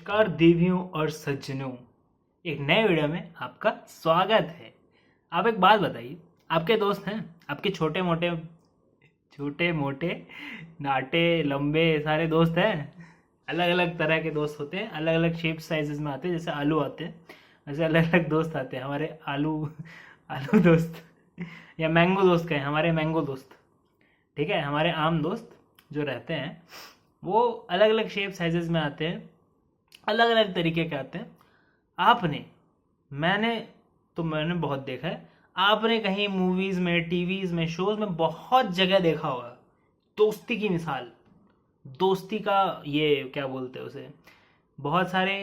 नमस्कार देवियों और सज्जनों, एक नए वीडियो में आपका स्वागत है। आप एक बात बताइए, आपके दोस्त हैं? आपके छोटे मोटे नाटे लंबे सारे दोस्त हैं? अलग अलग तरह के दोस्त होते हैं, अलग अलग शेप साइजेस में आते हैं। जैसे आलू आते हैं वैसे अलग अलग दोस्त आते हैं। हमारे आलू आलू दोस्त या मैंगो दोस्त कहें, हमारे मैंगो दोस्त, ठीक है। हमारे आम दोस्त जो रहते हैं वो अलग अलग शेप साइजेस में आते हैं, अलग अलग तरीके के आते हैं। आपने मैंने बहुत देखा है। आपने कहीं मूवीज में, टीवीज में, शोज में बहुत जगह देखा होगा दोस्ती की मिसाल, दोस्ती का ये क्या बोलते हैं उसे, बहुत सारे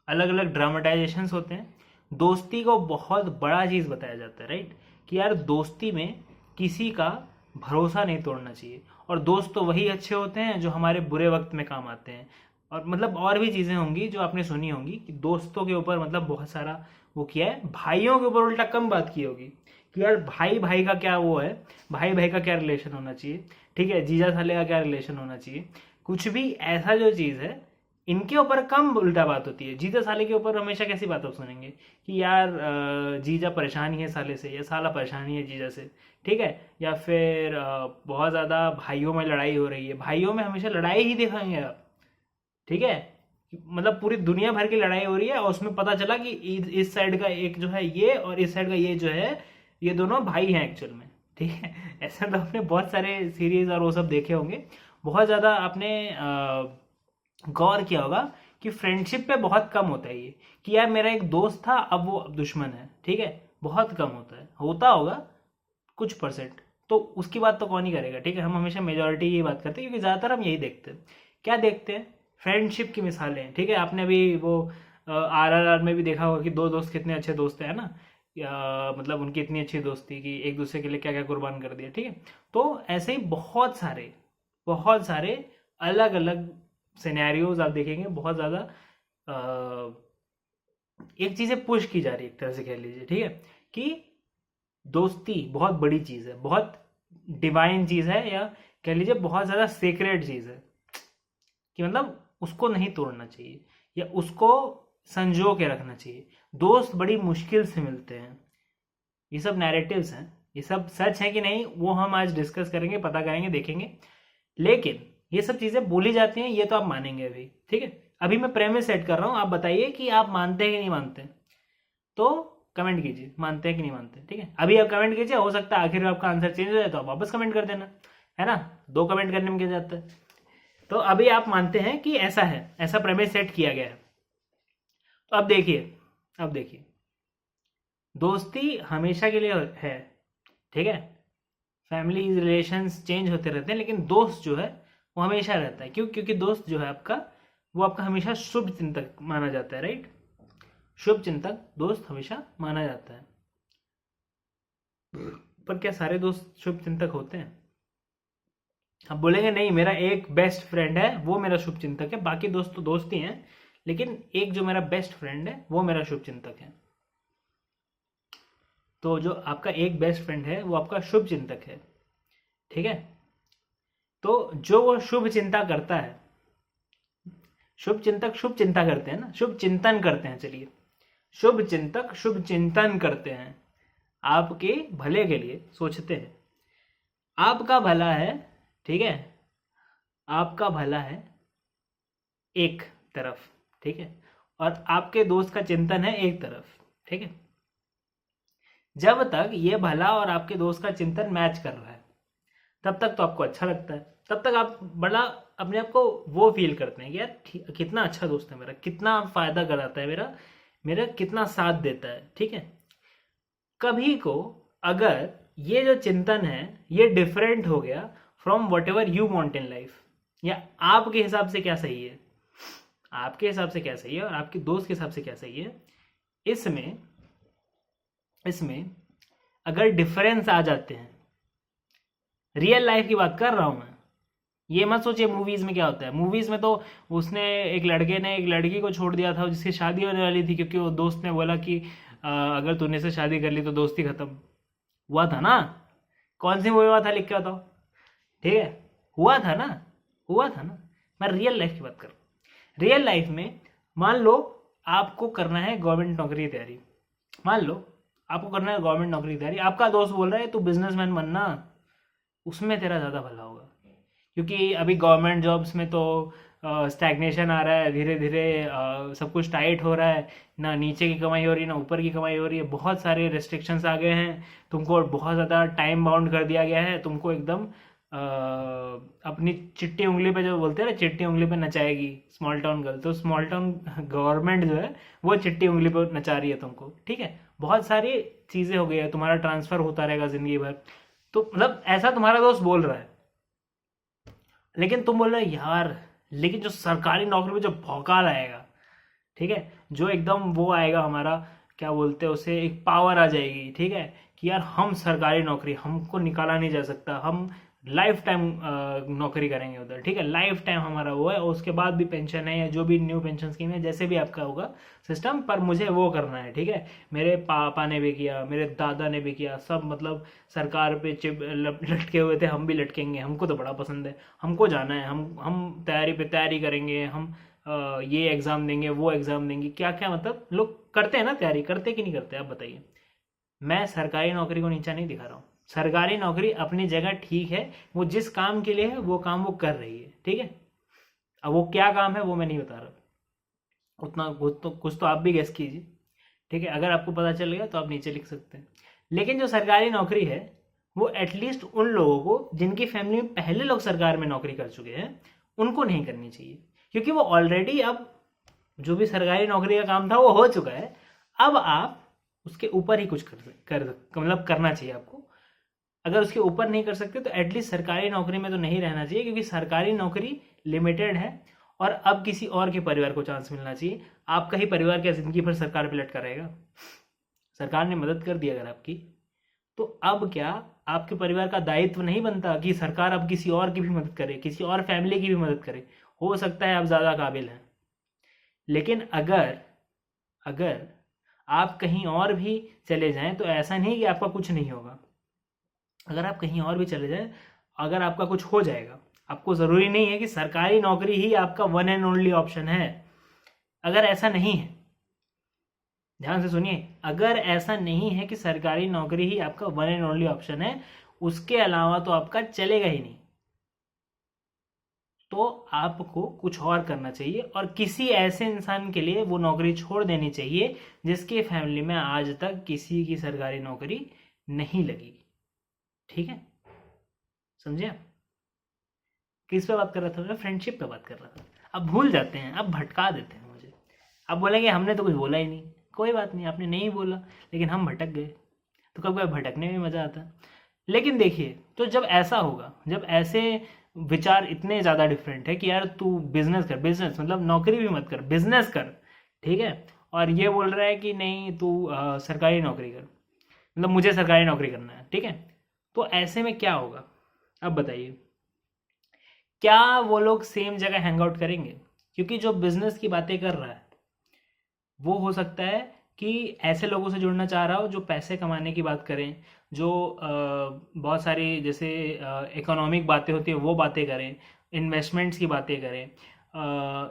अलग अलग ड्रामेटाइजेशंस होते हैं। दोस्ती को बहुत बड़ा चीज़ बताया जाता है, राइट, कि यार दोस्ती में किसी का भरोसा नहीं तोड़ना चाहिए। और दोस्त तो वही अच्छे होते हैं जो हमारे बुरे वक्त में काम आते हैं। और मतलब और भी चीज़ें होंगी जो आपने सुनी होंगी कि दोस्तों के ऊपर मतलब बहुत सारा वो किया है। भाइयों के ऊपर उल्टा कम बात की होगी कि यार भाई भाई का क्या वो है, भाई भाई का क्या रिलेशन होना चाहिए, ठीक है, जीजा साले का क्या रिलेशन होना चाहिए। कुछ भी ऐसा जो चीज़ है इनके ऊपर कम उल्टा बात होती है। जीजा साले के ऊपर हमेशा कैसी बात आप सुनेंगे कि यार जीजा परेशान ही है साले से, या साला परेशान ही है जीजा से, ठीक है। या फिर बहुत ज़्यादा भाइयों में लड़ाई हो रही है, भाइयों में हमेशा लड़ाई ही दिखाएंगे आप, ठीक है। मतलब पूरी दुनिया भर की लड़ाई हो रही है और उसमें पता चला कि इस साइड का एक जो है ये और इस साइड का ये जो है, ये दोनों भाई हैं एक्चुअल में, ठीक है। ऐसा तो आपने बहुत सारे सीरीज और वो सब देखे होंगे। बहुत ज़्यादा आपने गौर किया होगा कि फ्रेंडशिप पे बहुत कम होता है ये, कि यार मेरा एक दोस्त था अब वो दुश्मन है, ठीक है। बहुत कम होता है, होता होगा कुछ परसेंट, तो उसकी बात तो कौन ही करेगा, ठीक है। हम हमेशा मेजोरिटी की बात करते हैं क्योंकि ज़्यादातर हम यही देखते हैं। क्या देखते हैं? फ्रेंडशिप की मिसालें, ठीक है। आपने भी वो RRR में भी देखा होगा कि दो दोस्त कितने अच्छे दोस्त हैं ना, या मतलब उनकी इतनी अच्छी दोस्ती कि एक दूसरे के लिए क्या क्या कुर्बान कर दिया, ठीक है। तो ऐसे ही बहुत सारे अलग अलग सिनेरियोज आप देखेंगे। बहुत ज़्यादा एक चीज़ें पुश की जा रही है एक तरह से कह लीजिए, ठीक है, कि दोस्ती बहुत बड़ी चीज़ है, बहुत डिवाइन चीज़ है, या कह लीजिए बहुत ज़्यादा सीक्रेट चीज़ है, कि मतलब उसको नहीं तोड़ना चाहिए या उसको संजो के रखना चाहिए। दोस्त बड़ी मुश्किल से मिलते हैं। ये सब नैरेटिव्स हैं, ये सब सच है कि नहीं वो हम आज डिस्कस करेंगे, पता करेंगे, देखेंगे। लेकिन ये सब चीज़ें बोली जाती हैं, ये तो आप मानेंगे अभी, ठीक है। अभी मैं प्रेमिस सेट कर रहा हूँ, आप बताइए कि आप मानते हैं कि नहीं मानते। तो कमेंट कीजिए, मानते हैं कि नहीं मानते, ठीक है। अभी आप कमेंट कीजिए, हो सकता है आखिर में आपका आंसर चेंज हो जाए तो आप वापस कमेंट कर देना, है ना। दो कमेंट करने में क्या जाता है। तो अभी आप मानते हैं कि ऐसा है, ऐसा प्रेमिस सेट किया गया है। तो अब देखिए दोस्ती हमेशा के लिए है, ठीक है। फैमिली रिलेशंस चेंज होते रहते हैं लेकिन दोस्त जो है वो हमेशा रहता है। क्यों? क्योंकि दोस्त जो है आपका, वो आपका हमेशा शुभ चिंतक माना जाता है, राइट। शुभ चिंतक दोस्त हमेशा माना जाता है। पर क्या सारे दोस्त शुभ चिंतक होते हैं? आप बोलेंगे नहीं, मेरा एक बेस्ट फ्रेंड है वो मेरा शुभ चिंतक है, बाकी दोस्त तो दोस्त ही हैं, लेकिन एक जो मेरा बेस्ट फ्रेंड है वो मेरा शुभ चिंतक है। तो जो आपका एक बेस्ट फ्रेंड है वो आपका शुभ चिंतक है, ठीक है। तो जो वो शुभ चिंता करता है, शुभ चिंतक शुभ चिंता करते हैं ना, शुभ चिंतन करते हैं, चलिए, शुभ चिंतक शुभ चिंतन करते हैं, आपके भले के लिए सोचते हैं। आपका भला है, ठीक है, आपका भला है एक तरफ, ठीक है, और आपके दोस्त का चिंतन है एक तरफ, ठीक है। जब तक ये भला और आपके दोस्त का चिंतन मैच कर रहा है तब तक तो आपको अच्छा लगता है, तब तक आप बड़ा अपने आप को वो फील करते हैं कि यार कितना अच्छा दोस्त है मेरा, कितना फायदा कराता है मेरा, मेरा कितना साथ देता है, ठीक है। कभी को अगर ये जो चिंतन है ये डिफरेंट हो गया from what ever you want in life, या आपके हिसाब से क्या सही है, आपके हिसाब से क्या सही है और आपके दोस्त के हिसाब से क्या सही है, इसमें अगर डिफरेंस आ जाते हैं, रियल लाइफ की बात कर रहा हूं मैं, ये मत सोचिए मूवीज में क्या होता है। मूवीज में तो उसने, एक लड़के ने एक लड़की को छोड़ दिया था जिसकी शादी होने वाली थी, क्योंकि वो दोस्त ने बोला कि अगर तूने से शादी कर ली तो दोस्ती खत्म। हुआ था ना? कौन सी मूवी हुआ था, लिख के बताओ, ठीक है। हुआ था ना, हुआ था ना। मैं रियल लाइफ की बात कर रहा हूँ। रियल लाइफ में मान लो आपको करना है गवर्नमेंट नौकरी की तैयारी, मान लो आपको करना है गवर्नमेंट नौकरी की तैयारी, आपका दोस्त बोल रहा है तू बिजनेसमैन बनना, उसमें तेरा ज़्यादा भला होगा। क्योंकि अभी गवर्नमेंट जॉब्स में तो स्टैग्नेशन आ रहा है, धीरे धीरे सब कुछ टाइट हो रहा है, ना नीचे की कमाई हो रही है ना ऊपर की कमाई हो रही है, बहुत सारे रेस्ट्रिक्शंस आ गए हैं, तुमको बहुत ज़्यादा टाइम बाउंड कर दिया गया है, तुमको एकदम अपनी चिट्टी उंगली पे, जो बोलते हैं ना चिट्टी उंगली पे नचाएगी स्मॉल टाउन गर्ल, तो स्मॉल टाउन गवर्नमेंट जो है वो चिट्टी उंगली पे नचा रही है तुमको, ठीक है। बहुत सारी चीज़ें हो गई है, तुम्हारा ट्रांसफ़र होता रहेगा ज़िंदगी भर, तो मतलब ऐसा तुम्हारा दोस्त बोल रहा है, लेकिन तुम बोल रहे हो यार, लेकिन जो सरकारी नौकरी में जो भौकाल आएगा, ठीक है, जो एकदम वो आएगा हमारा, क्या बोलते हैं उसे, एक पावर आ जाएगी, ठीक है, कि यार हम सरकारी नौकरी, हमको निकाला नहीं जा सकता, हम लाइफ टाइम नौकरी करेंगे उधर, ठीक है, लाइफ टाइम हमारा वो है, और उसके बाद भी पेंशन है या जो भी न्यू पेंशन स्कीम है, जैसे भी आपका होगा सिस्टम, पर मुझे वो करना है, ठीक है। मेरे पापा ने भी किया, मेरे दादा ने भी किया, सब मतलब सरकार पे लटके हुए थे, हम भी लटकेंगे, हमको तो बड़ा पसंद है, हमको जाना है, हम तैयारी पे तैयारी करेंगे, हम ये एग्ज़ाम देंगे, वो एग्ज़ाम देंगे, क्या क्या मतलब लोग करते हैं ना तैयारी, करते कि नहीं करते, आप बताइए। मैं सरकारी नौकरी को नीचा नहीं दिखा रहा हूँ, सरकारी नौकरी अपनी जगह ठीक है, वो जिस काम के लिए है वो काम वो कर रही है, ठीक है। अब वो क्या काम है वो मैं नहीं बता रहा, उतना कुछ तो आप भी गेस कीजिए, ठीक है। अगर आपको पता चल गया तो आप नीचे लिख सकते हैं। लेकिन जो सरकारी नौकरी है वो एटलीस्ट उन लोगों को जिनकी फैमिली में पहले लोग सरकार में नौकरी कर चुके हैं उनको नहीं करनी चाहिए, क्योंकि वो ऑलरेडी अब जो भी सरकारी नौकरी का काम था वो हो चुका है, अब आप उसके ऊपर ही कुछ मतलब करना चाहिए आपको। अगर उसके ऊपर नहीं कर सकते तो एटलीस्ट सरकारी नौकरी में तो नहीं रहना चाहिए, क्योंकि सरकारी नौकरी लिमिटेड है और अब किसी और के परिवार को चांस मिलना चाहिए। आपका ही परिवार क्या जिंदगी भर सरकार पे लटका रहेगा? सरकार ने मदद कर दी अगर आपकी, तो अब क्या आपके परिवार का दायित्व नहीं बनता कि सरकार अब किसी और की भी मदद करे, किसी और फैमिली की भी मदद करे? हो सकता है आप ज़्यादा काबिल हैं, लेकिन अगर अगर आप कहीं और भी चले जाएं तो ऐसा नहीं कि आपका कुछ नहीं होगा। अगर आप कहीं और भी चले जाएं, अगर आपका कुछ हो जाएगा, आपको ज़रूरी नहीं है कि सरकारी नौकरी ही आपका वन एंड ओनली ऑप्शन है। अगर ऐसा नहीं है, ध्यान से सुनिए, अगर ऐसा नहीं है कि सरकारी नौकरी ही आपका वन एंड ओनली ऑप्शन है, उसके अलावा तो आपका चलेगा ही नहीं, तो आपको कुछ और करना चाहिए और किसी ऐसे इंसान के लिए वो नौकरी छोड़ देनी चाहिए जिसके फैमिली में आज तक किसी की सरकारी नौकरी नहीं लगी, ठीक है, समझे आप? किस पे बात कर रहा था मैं? फ्रेंडशिप पे बात कर रहा था। अब भूल जाते हैं, अब भटका देते हैं मुझे, अब बोलेंगे हमने तो कुछ बोला ही नहीं। कोई बात नहीं, आपने नहीं बोला, लेकिन हम भटक गए, तो कभी कभी भटकने में मज़ा आता है। लेकिन देखिए, तो जब ऐसा होगा, जब ऐसे विचार इतने ज़्यादा डिफरेंट है कि यार तू बिजनेस कर, बिजनेस मतलब नौकरी भी मत कर, बिजनेस कर, ठीक है, और ये बोल रहा है कि नहीं तू सरकारी नौकरी कर, मतलब मुझे सरकारी नौकरी करना है, ठीक है, तो ऐसे में क्या होगा? अब बताइए, क्या वो लोग सेम जगह हैंग आउट करेंगे? क्योंकि जो बिजनेस की बातें कर रहा है वो हो सकता है कि ऐसे लोगों से जुड़ना चाह रहा हो जो पैसे कमाने की बात करें, जो बहुत सारी जैसे इकोनॉमिक बातें होती है वो बातें करें, इन्वेस्टमेंट्स की बातें करें,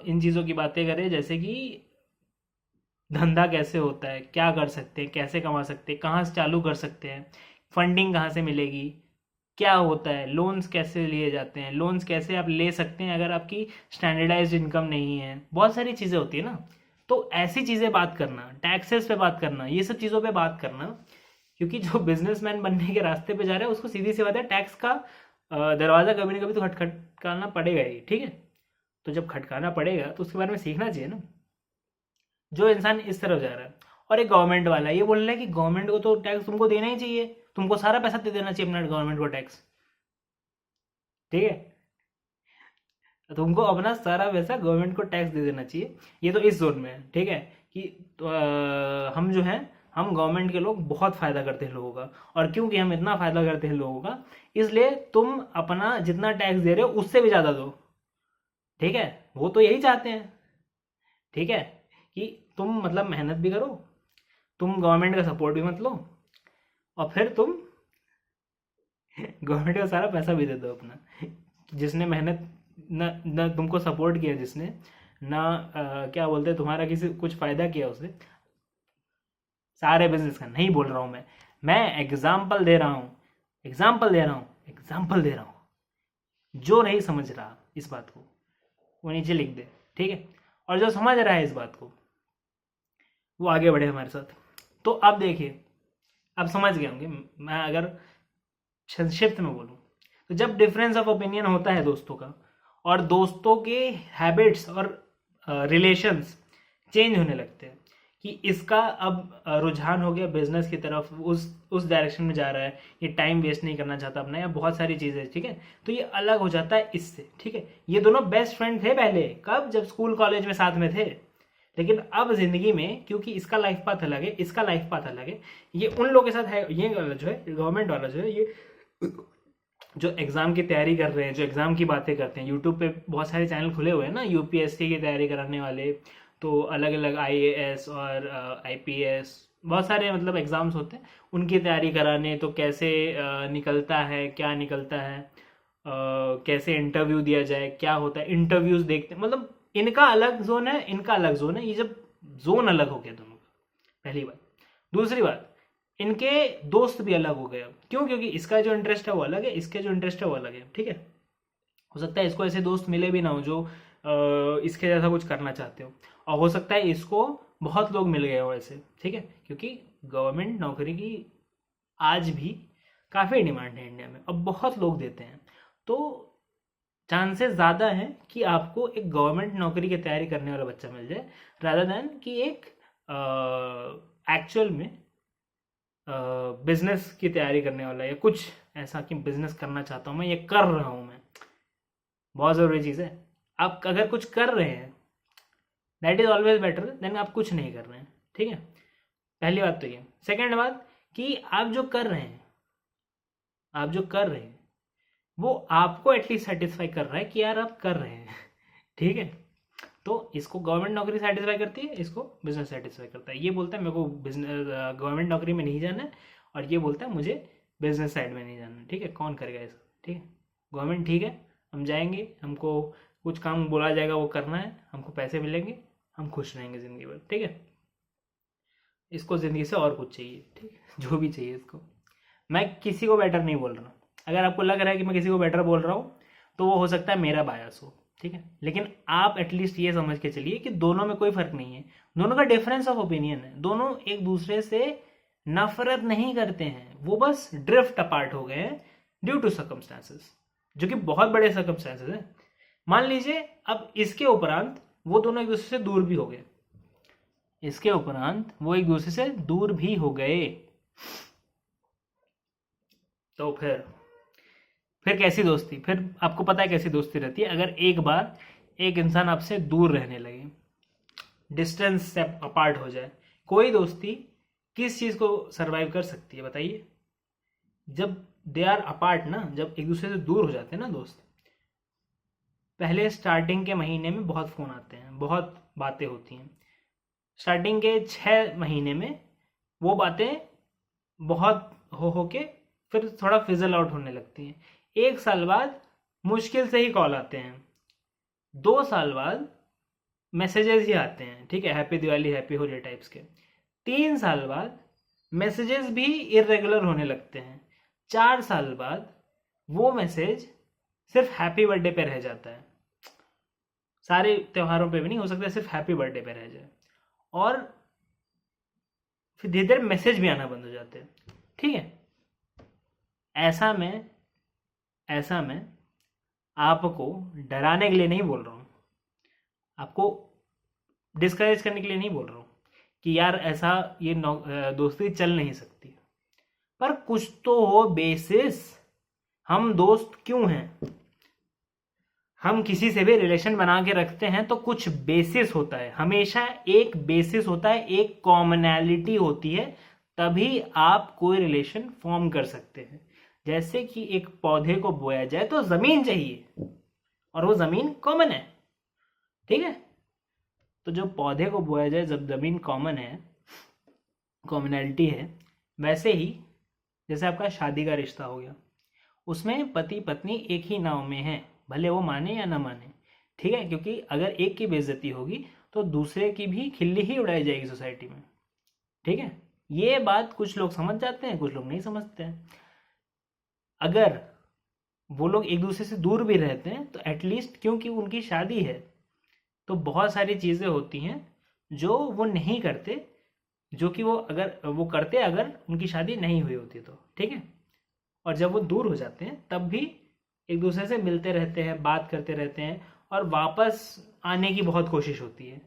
इन चीज़ों की बातें करें, जैसे कि धंधा कैसे होता है, क्या कर सकते हैं, कैसे कमा सकते हैं, कहाँ से चालू कर सकते हैं, फंडिंग कहाँ से मिलेगी, क्या होता है, लोन्स कैसे लिए जाते हैं, लोन्स कैसे आप ले सकते हैं अगर आपकी स्टैंडर्डाइज्ड इनकम नहीं है, बहुत सारी चीज़ें होती है ना। तो ऐसी चीज़ें बात करना, टैक्सेस पे बात करना, ये सब चीज़ों पे बात करना, क्योंकि जो बिजनेसमैन बनने के रास्ते पे जा रहा है उसको सीधी सी बात है, टैक्स का दरवाज़ा कभी ना कभी तो खटखटाना पड़ेगा ही, ठीक है। तो जब खटकाना पड़ेगा तो उसके बारे में सीखना चाहिए ना। जो इंसान इस तरफ जा रहा है और एक गवर्नमेंट वाला ये बोल रहा है कि गवर्नमेंट को तो टैक्स तुमको देना ही चाहिए, तुमको सारा पैसा दे देना चाहिए अपना गवर्नमेंट को टैक्स, ठीक है, तो तुमको अपना सारा पैसा गवर्नमेंट को टैक्स दे देना चाहिए। ये तो इस जोन में है, ठीक है, कि तो, हम जो हैं, हम गवर्नमेंट के लोग बहुत फ़ायदा करते हैं लोगों का, और क्योंकि हम इतना फ़ायदा करते हैं लोगों का, इसलिए तुम अपना जितना टैक्स दे रहे हो उससे भी ज़्यादा दो, ठीक है। वो तो यही चाहते हैं, ठीक है, कि तुम मतलब मेहनत भी करो, तुम गवर्नमेंट का सपोर्ट भी मत लो, और फिर तुम गवर्नमेंट का सारा पैसा भी दे दो अपना। जिसने मेहनत न तुमको सपोर्ट किया, जिसने ना क्या बोलते हैं तुम्हारा किसी कुछ फायदा किया उससे। सारे बिजनेस का नहीं बोल रहा हूँ मैं एग्जाम्पल दे रहा हूँ, एग्जाम्पल दे रहा हूँ। जो नहीं समझ रहा इस बात को वो नीचे लिख दे, ठीक है। और जो समझ रहा है इस बात को वो आगे बढ़े हमारे साथ। तो अब देखिए, अब समझ गए होंगे। मैं अगर संक्षिप्त में बोलूँ तो जब डिफरेंस ऑफ ओपिनियन होता है दोस्तों का, और दोस्तों के हैबिट्स और रिलेशंस चेंज होने लगते हैं, कि इसका अब रुझान हो गया बिजनेस की तरफ, उस डायरेक्शन में जा रहा है, ये टाइम वेस्ट नहीं करना चाहता अपना, या बहुत सारी चीज़ें, ठीक है। तो ये अलग हो जाता है इससे, ठीक है। ये दोनों बेस्ट फ्रेंड थे पहले, कब? जब स्कूल कॉलेज में साथ में थे। लेकिन अब जिंदगी में, क्योंकि इसका लाइफ पाथ अलग है, इसका लाइफ पाथ अलग है, ये उन लोगों के साथ है, ये वाला जो है गवर्नमेंट वाला जो है, ये जो एग्ज़ाम की तैयारी कर रहे हैं, जो एग्ज़ाम की बातें करते हैं, यूट्यूब पे बहुत सारे चैनल खुले हुए हैं ना, यूपीएससी की तैयारी कराने वाले, तो अलग अलग आईएएस और आईपीएस, बहुत सारे मतलब एग्ज़ाम्स होते हैं, उनकी तैयारी कराने, तो कैसे निकलता है, क्या निकलता है, कैसे इंटरव्यू दिया जाए, क्या होता है, इंटरव्यूज़ देखते हैं, मतलब इनका अलग जोन है, इनका अलग जोन है। ये जब जोन अलग हो गया दोनों का, पहली बात। दूसरी बात, इनके दोस्त भी अलग हो गए अब। क्यों? क्योंकि इसका जो इंटरेस्ट है वो अलग है, इसके जो इंटरेस्ट है वो अलग है, ठीक है। हो सकता है इसको ऐसे दोस्त मिले भी ना हो जो इसके जैसा कुछ करना चाहते हो, और हो सकता है इसको बहुत लोग मिल गए हो ऐसे, ठीक है। क्योंकि गवर्नमेंट नौकरी की आज भी काफ़ी डिमांड है इंडिया में, अब बहुत लोग देते हैं, तो चांसेस ज़्यादा हैं कि आपको एक गवर्नमेंट नौकरी की तैयारी करने वाला बच्चा मिल जाए, रादर दैन कि एक एक्चुअल में बिजनेस की तैयारी करने वाला, या कुछ ऐसा कि बिजनेस करना चाहता हूँ मैं, ये कर रहा हूँ मैं। बहुत ज़रूरी चीज़ है, आप अगर कुछ कर रहे हैं that is always better than आप कुछ नहीं कर रहे हैं, ठीक है। पहली बात तो ये। सेकेंड बात कि आप जो कर रहे हैं, वो आपको एटलीस्ट सेटिस्फाई कर रहा है कि यार आप कर रहे हैं, ठीक है। तो इसको गवर्नमेंट नौकरी सेटिस्फाई करती है, इसको बिजनेस सेटिस्फाई करता है। ये बोलता है मेरे को बिजनेस गवर्नमेंट नौकरी में नहीं जाना है, और ये बोलता है मुझे बिजनेस साइड में नहीं जाना है, ठीक है। कौन करेगा ऐसा? ठीक है, गवर्नमेंट ठीक है, हम जाएंगे, हमको कुछ काम बोला जाएगा वो करना है, हमको पैसे मिलेंगे, हम खुश रहेंगे ज़िंदगी भर, ठीक है। इसको ज़िंदगी से और कुछ चाहिए, ठीक है, जो भी चाहिए इसको। मैं किसी को बेटर नहीं बोल रहा, अगर आपको लग रहा है कि मैं किसी को बेटर बोल रहा हूँ तो वो हो सकता है मेरा बायस हो, ठीक है। लेकिन आप एटलीस्ट ये समझ के चलिए कि दोनों में कोई फर्क नहीं है, दोनों का डिफरेंस ऑफ ओपिनियन है, दोनों एक दूसरे से नफरत नहीं करते हैं, वो बस ड्रिफ्ट अपार्ट हो गए हैं ड्यू टू सर्कमस्टांसेस, जो कि बहुत बड़े सर्कमस्टांसेस हैं। मान लीजिए अब इसके उपरांत वो दोनों एक दूसरे से दूर भी हो गए, इसके उपरांत वो एक दूसरे से दूर भी हो गए, तो फिर कैसी दोस्ती? फिर आपको पता है कैसी दोस्ती रहती है? अगर एक बार एक इंसान आपसे दूर रहने लगे, डिस्टेंस से अपार्ट हो जाए, कोई दोस्ती किस चीज़ को सरवाइव कर सकती है बताइए? जब दे आर अपार्ट ना, जब एक दूसरे से दूर हो जाते हैं ना दोस्त, पहले स्टार्टिंग के महीने में बहुत फ़ोन आते हैं, बहुत बातें होती हैं, स्टार्टिंग के 6 महीने में वो बातें बहुत हो के फिर थोड़ा फिजल आउट होने लगती हैं। 1 साल बाद मुश्किल से ही कॉल आते हैं, 2 साल बाद मैसेजेस ही आते हैं, ठीक है, happy Diwali, happy Holi types के। 3 साल बाद मैसेजेस भी इरेगुलर होने लगते हैं। 4 साल बाद वो मैसेज सिर्फ हैप्पी बर्थडे पे रह जाता है, सारे त्योहारों पे भी नहीं, हो सकता है सिर्फ हैप्पी बर्थडे पे रह जाए, और फिर धीरे धीरे मैसेज भी आना बंद हो जाते हैं, ठीक है। ऐसा मैं आपको डराने के लिए नहीं बोल रहा हूँ, आपको डिस्करेज करने के लिए नहीं बोल रहा हूँ कि यार ऐसा ये दोस्ती चल नहीं सकती, पर कुछ तो हो बेसिस। हम दोस्त क्यों हैं? हम किसी से भी रिलेशन बना के रखते हैं तो कुछ बेसिस होता है, हमेशा एक बेसिस होता है, एक कॉमनैलिटी होती है, तभी आप कोई रिलेशन फॉर्म कर सकते हैं। जैसे कि एक पौधे को बोया जाए तो जमीन चाहिए, और वो जमीन कॉमन है, ठीक है। तो जब पौधे को बोया जाए, जब जमीन कॉमन है, कॉमनैलिटी है, वैसे ही जैसे आपका शादी का रिश्ता हो गया, उसमें पति पत्नी एक ही नाव में है, भले वो माने या ना माने, ठीक है, क्योंकि अगर एक की बेइज्जती होगी तो दूसरे की भी खिल्ली ही उड़ाई जाएगी सोसाइटी में। ठीक है, ये बात कुछ लोग समझ जाते हैं, कुछ लोग नहीं समझते हैं। अगर वो लोग एक दूसरे से दूर भी रहते हैं तो एटलीस्ट, क्योंकि उनकी शादी है तो बहुत सारी चीज़ें होती हैं जो वो नहीं करते, जो कि वो अगर वो करते अगर उनकी शादी नहीं हुई होती तो। ठीक है, और जब वो दूर हो जाते हैं तब भी एक दूसरे से मिलते रहते हैं, बात करते रहते हैं, और वापस आने की बहुत कोशिश होती है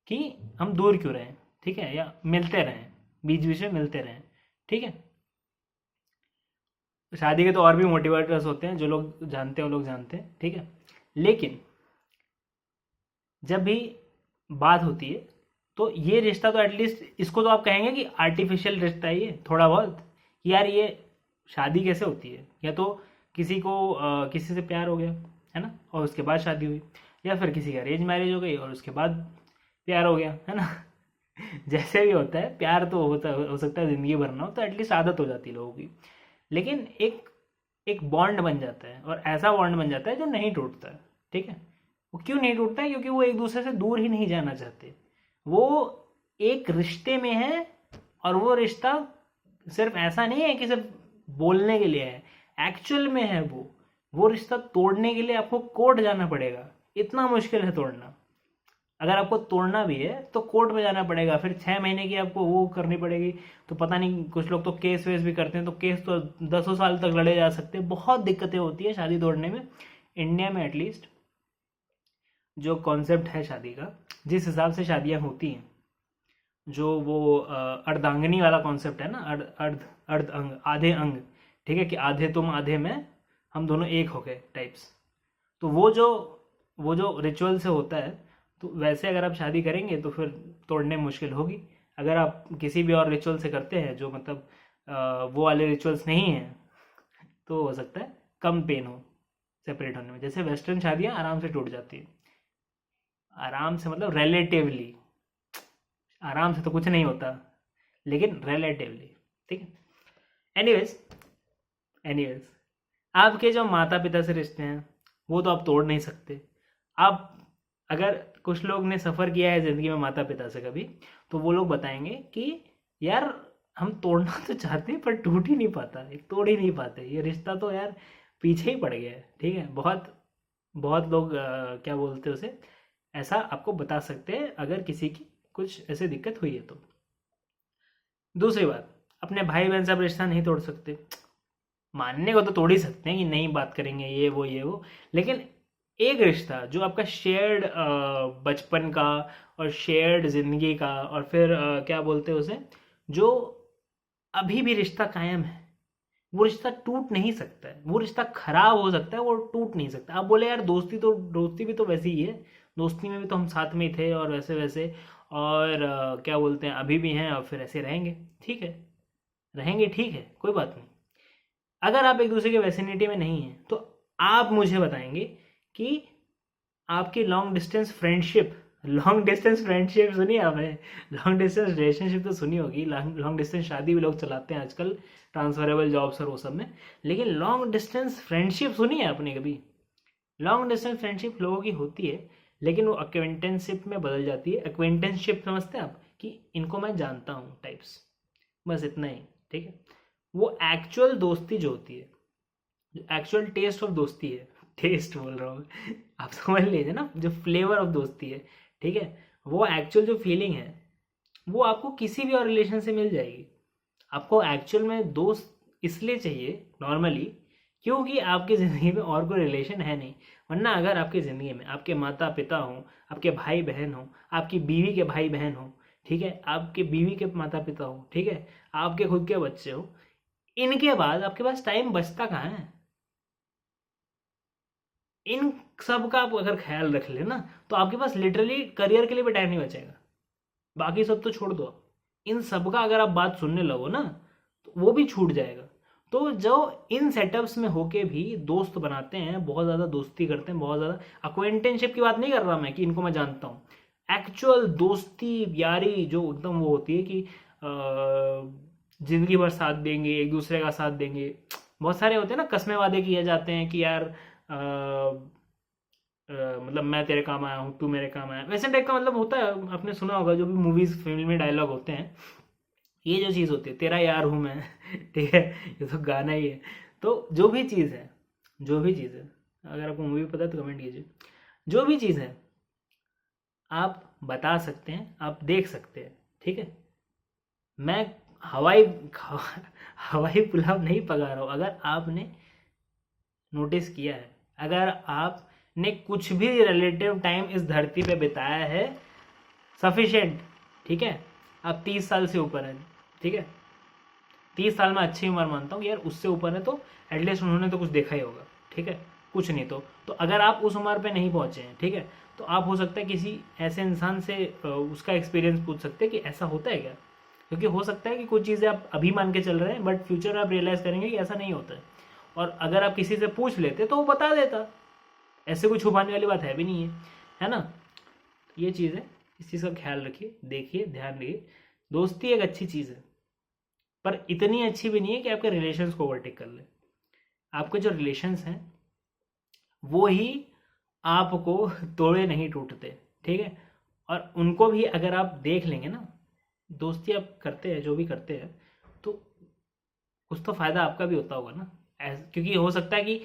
कि हम दूर क्यों रहें। ठीक है, या मिलते रहें, बीच बीच में मिलते रहें। ठीक है, शादी के तो और भी मोटिवेटर्स होते हैं, जो लोग जानते हैं वो लोग जानते हैं। ठीक है, लेकिन जब भी बात होती है तो ये रिश्ता तो एटलीस्ट, इसको तो आप कहेंगे कि आर्टिफिशियल रिश्ता है ये थोड़ा बहुत, कि यार ये शादी कैसे होती है। या तो किसी को किसी से प्यार हो गया है ना, और उसके बाद शादी हुई, या फिर किसी की अरेंज मैरिज हो गई और उसके बाद प्यार हो गया, है ना। जैसे भी होता है, प्यार तो होता हो सकता है ज़िंदगी भर ना हो, तो एटलीस्ट आदत हो जाती है लोगों की। लेकिन एक एक बॉन्ड बन जाता है, और ऐसा बॉन्ड बन जाता है जो नहीं टूटता है। ठीक है, वो क्यों नहीं टूटता है? क्योंकि वो एक दूसरे से दूर ही नहीं जाना चाहते। वो एक रिश्ते में है, और वो रिश्ता सिर्फ ऐसा नहीं है कि सिर्फ बोलने के लिए है, एक्चुअल में है वो रिश्ता तोड़ने के लिए आपको कोर्ट जाना पड़ेगा। इतना मुश्किल है तोड़ना। अगर आपको तोड़ना भी है तो कोर्ट में जाना पड़ेगा, फिर 6 महीने की आपको वो करनी पड़ेगी। तो पता नहीं, कुछ लोग तो केस वेस भी करते हैं, तो केस तो 10 साल तक लड़े जा सकते हैं। बहुत दिक्कतें होती है शादी तोड़ने में। इंडिया में एटलीस्ट जो कॉन्सेप्ट है शादी का, जिस हिसाब से शादियां होती हैं, जो वो अर्धांगिनी वाला कॉन्सेप्ट है ना, अर्ध अर्ध अर्ध अंग, आधे अंग। ठीक है, कि आधे तुम आधे मैं, हम दोनों एक हो गए टाइप्स। तो वो जो रिचुअल से होता है, तो वैसे अगर आप शादी करेंगे तो फिर तोड़ने में मुश्किल होगी। अगर आप किसी भी और रिचुअल से करते हैं जो मतलब वो वाले रिचुअल्स नहीं हैं, तो हो सकता है कम पेन हो सेपरेट होने में। जैसे वेस्टर्न शादियां आराम से टूट जाती है, आराम से मतलब रिलेटिवली, आराम से तो कुछ नहीं होता, लेकिन रिलेटिवली। ठीक है, एनीवेज एनीवेज आपके जो माता पिता से रिश्ते हैं वो तो आप तोड़ नहीं सकते। आप, अगर कुछ लोग ने सफ़र किया है ज़िंदगी में माता पिता से कभी, तो वो लोग बताएंगे कि यार हम तोड़ना तो चाहते हैं पर टूट ही नहीं पाता, तोड़ ही नहीं पाते, ये रिश्ता तो यार पीछे ही पड़ गया है। ठीक है, बहुत बहुत लोग क्या बोलते हैं उसे, ऐसा आपको बता सकते हैं अगर किसी की कुछ ऐसे दिक्कत हुई है तो। दूसरी बात, अपने भाई बहन से आप रिश्ता नहीं तोड़ सकते। मानने को तो तोड़ ही सकते हैं कि नहीं बात करेंगे, ये वो, लेकिन एक रिश्ता जो आपका शेयर्ड बचपन का और शेयर्ड ज़िंदगी का, और फिर क्या बोलते हैं उसे, जो अभी भी रिश्ता कायम है, वो रिश्ता टूट नहीं सकता है। वो रिश्ता खराब हो सकता है, वो टूट नहीं सकता। आप बोले यार दोस्ती भी तो वैसी ही है, दोस्ती में भी तो हम साथ में ही थे और वैसे वैसे, और क्या बोलते हैं अभी भी हैं और फिर ऐसे रहेंगे। ठीक है, रहेंगे, ठीक है, कोई बात नहीं। अगर आप एक दूसरे के वैसिनिटी में नहीं हैं तो आप मुझे बताएंगे कि आपकी लॉन्ग डिस्टेंस फ्रेंडशिप सुनी है आपने? लॉन्ग डिस्टेंस रिलेशनशिप तो सुनी होगी, लॉन्ग डिस्टेंस शादी भी लोग चलाते हैं आजकल, ट्रांसफरेबल जॉब्स और वो सब में। लेकिन लॉन्ग डिस्टेंस फ्रेंडशिप सुनी है आपने कभी? लॉन्ग डिस्टेंस फ्रेंडशिप लोगों की होती है, लेकिन वो एक्वेंटेंसशिप में बदल जाती है। एक्वेंटेंसशिप समझते हैं आप, कि इनको मैं जानता हूँ टाइप्स, बस इतना ही। ठीक है, वो एक्चुअल दोस्ती जो होती है, जो एक्चुअल टेस्ट ऑफ दोस्ती है, टेस्ट बोल रहा हूँ, आप समझ लीजिए ना, जो फ्लेवर ऑफ दोस्ती है, ठीक है, वो एक्चुअल जो फीलिंग है वो आपको किसी भी और रिलेशन से मिल जाएगी। आपको एक्चुअल में दोस्त इसलिए चाहिए नॉर्मली क्योंकि आपकी ज़िंदगी में और कोई रिलेशन है नहीं। वरना अगर आपकी ज़िंदगी में आपके माता पिता हों, आपके भाई बहन हों, आपकी बीवी के भाई बहन हों, ठीक है, आपके बीवी के माता पिता हों, ठीक है, आपके खुद के बच्चे हो, इनके बाद आपके पास टाइम बचता कहाँ है? इन सब का आप अगर ख्याल रख ले ना, तो आपके पास लिटरली करियर के लिए भी टाइम नहीं बचेगा। बाकी सब तो छोड़ दो, इन सब का अगर आप बात सुनने लगो ना, तो वो भी छूट जाएगा। तो जो इन सेटअप्स में होके भी दोस्त बनाते हैं, बहुत ज़्यादा दोस्ती करते हैं, बहुत ज़्यादा अक्वेंटेंशिप की बात नहीं कर रहा मैं कि इनको मैं जानता हूँ, एक्चुअल दोस्ती यारी जो एकदम वो होती है कि जिंदगी भर साथ देंगे, एक दूसरे का साथ देंगे। बहुत सारे होते हैं ना, कसमे वादे किए जाते हैं कि यार मतलब मैं तेरे काम आया हूँ, तू मेरे काम आया, वैसे टाइप का मतलब होता है, आपने सुना होगा जो भी मूवीज फिल्म में डायलॉग होते हैं, ये जो चीज़ होती है, तेरा यार हूँ मैं ठीक है, ये तो गाना ही है। तो जो भी चीज़ है, जो भी चीज़ है, अगर आपको मूवी पता है तो कमेंट कीजिए, जो भी चीज़ है आप बता सकते हैं, आप देख सकते हैं, ठीक है। मैं हवाई हवाई पुलाव नहीं पका रहा हूँ। अगर आपने नोटिस किया है, अगर आपने कुछ भी रिलेटिव टाइम इस धरती पे बिताया है, सफिशेंट, ठीक है, आप 30 साल से ऊपर हैं, ठीक है, 30 साल में अच्छी उम्र मानता हूँ यार, उससे ऊपर है तो एटलीस्ट उन्होंने तो कुछ देखा ही होगा, ठीक है, कुछ नहीं तो अगर आप उस उम्र पे नहीं पहुंचे हैं, ठीक है, तो आप हो सकता है किसी ऐसे इंसान से उसका एक्सपीरियंस पूछ सकते हैं कि ऐसा होता है क्या, क्योंकि हो सकता है कि कुछ चीज़ें आप अभी मान के चल रहे हैं बट फ्यूचर आप रियलाइज़ करेंगे कि ऐसा नहीं होता है, और अगर आप किसी से पूछ लेते तो वो बता देता, ऐसे कोई छुपाने वाली बात है भी नहीं है ना। ये चीज़ है, इस चीज़ का ख्याल रखिए, देखिए, ध्यान रखिए। दोस्ती एक अच्छी चीज़ है, पर इतनी अच्छी भी नहीं है कि आपके रिलेशंस को ओवरटेक कर ले। आपके जो रिलेशंस हैं वो ही आपको तोड़े नहीं टूटते, ठीक है। और उनको भी अगर आप देख लेंगे ना, दोस्ती आप करते हैं जो भी करते हैं, तो कुछ तो फायदा आपका भी होता होगा ना। क्योंकि हो सकता है कि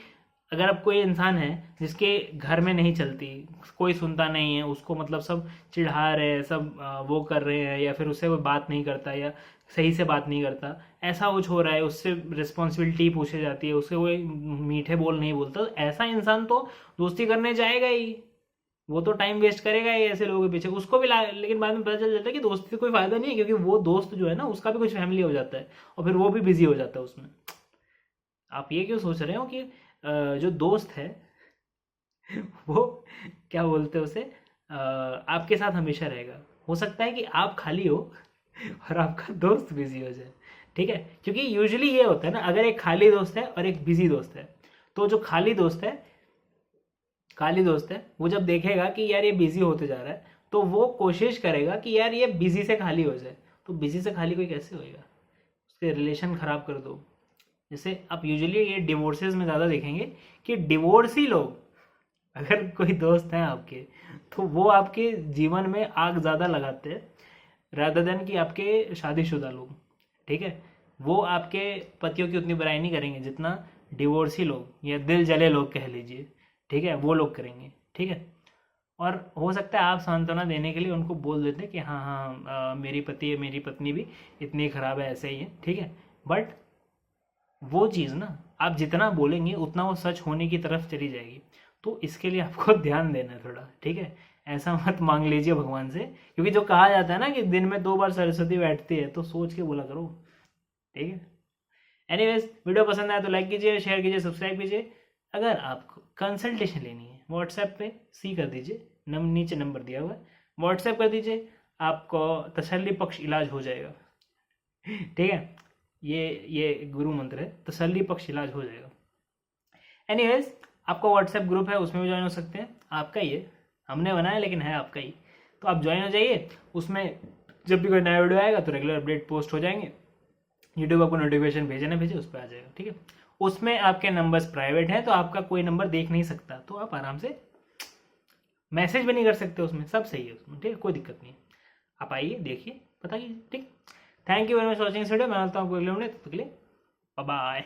अगर आप कोई इंसान है जिसके घर में नहीं चलती, कोई सुनता नहीं है उसको, मतलब सब चिढ़ा रहे हैं, सब वो कर रहे हैं, या फिर उससे कोई बात नहीं करता, या सही से बात नहीं करता, ऐसा कुछ हो रहा है, उससे रिस्पॉन्सिबिलिटी पूछी जाती है, उससे कोई मीठे बोल नहीं बोलता, तो ऐसा इंसान तो दोस्ती करने जाएगा ही, वो तो टाइम वेस्ट करेगा ही ऐसे लोगों के पीछे, उसको भी लेकिन बाद में पता चल जाता है कि दोस्ती से कोई फायदा नहीं है, क्योंकि वो दोस्त जो है ना उसका भी कुछ फैमिली हो जाता है, और फिर वो भी बिजी हो जाता है उसमें। आप ये क्यों सोच रहे हो कि जो दोस्त है वो क्या बोलते हैं उसे, आपके साथ हमेशा रहेगा। हो सकता है कि आप खाली हो और आपका दोस्त बिजी हो जाए, ठीक है, क्योंकि यूजुअली ये होता है ना, अगर एक खाली दोस्त है और एक बिजी दोस्त है, तो जो खाली दोस्त है वो जब देखेगा कि यार ये बिजी होते जा रहा है, तो वो कोशिश करेगा कि यार ये बिजी से खाली हो जाए। तो बिजी से खाली कोई कैसे होएगा, उसके रिलेशन खराब कर दो। जैसे आप यूजुअली ये डिवोर्सेस में ज़्यादा देखेंगे कि डिवोर्सी लोग, अगर कोई दोस्त हैं आपके, तो वो आपके जीवन में आग ज़्यादा लगाते हैं रादर देन कि आपके शादीशुदा लोग, ठीक है। वो आपके पतियों की उतनी बुराई नहीं करेंगे जितना डिवोर्सी लोग या दिल जले लोग कह लीजिए, ठीक है, वो लोग करेंगे, ठीक है। और हो सकता है आप सांत्वना देने के लिए उनको बोल देते हैं कि हाँ हाँ मेरी पति है, मेरी पत्नी भी इतनी ख़राब है, ऐसे ही है, ठीक है, बट वो चीज़ ना आप जितना बोलेंगे उतना वो सच होने की तरफ चली जाएगी। तो इसके लिए आपको ध्यान देना है थोड़ा, ठीक है। ऐसा मत मांग लीजिए भगवान से, क्योंकि जो कहा जाता है ना कि दिन में 2 बार सरस्वती बैठती है, तो सोच के बोला करो, ठीक है। एनीवेज, वीडियो पसंद आया तो लाइक कीजिए, शेयर कीजिए, सब्सक्राइब कीजिए। अगर आपको कंसल्टेशन लेनी है व्हाट्सएप पे सी कर दीजिए, नीचे नंबर दिया हुआ है, व्हाट्सएप कर दीजिए, आपको तसल्ली पक्ष इलाज हो जाएगा, ठीक है। ये गुरु मंत्र है, तसल्ली पक्ष इलाज हो जाएगा। एनीवेज, आपका व्हाट्सएप ग्रुप है, उसमें भी ज्वाइन हो सकते हैं, आपका ही है, हमने बनाया लेकिन है आपका ही, तो आप ज्वाइन हो जाइए। उसमें जब भी कोई नया वीडियो आएगा तो रेगुलर अपडेट पोस्ट हो जाएंगे, यूट्यूब आपको नोटिफिकेशन भेजे ना भेजे उस पर आ जाएगा, ठीक है। उसमें आपके नंबर्स प्राइवेट हैं, तो आपका कोई नंबर देख नहीं सकता, तो आप आराम से मैसेज भी नहीं कर सकते, उसमें सब सही है उसमें, ठीक है, कोई दिक्कत नहीं है। आप आइए, देखिए, पता कीजिए, ठीक। Thank you very much watching इस वीडियो। मैं मिलता हूँ आपको अगले वीडियो, तब तक के लिए बाय बाय।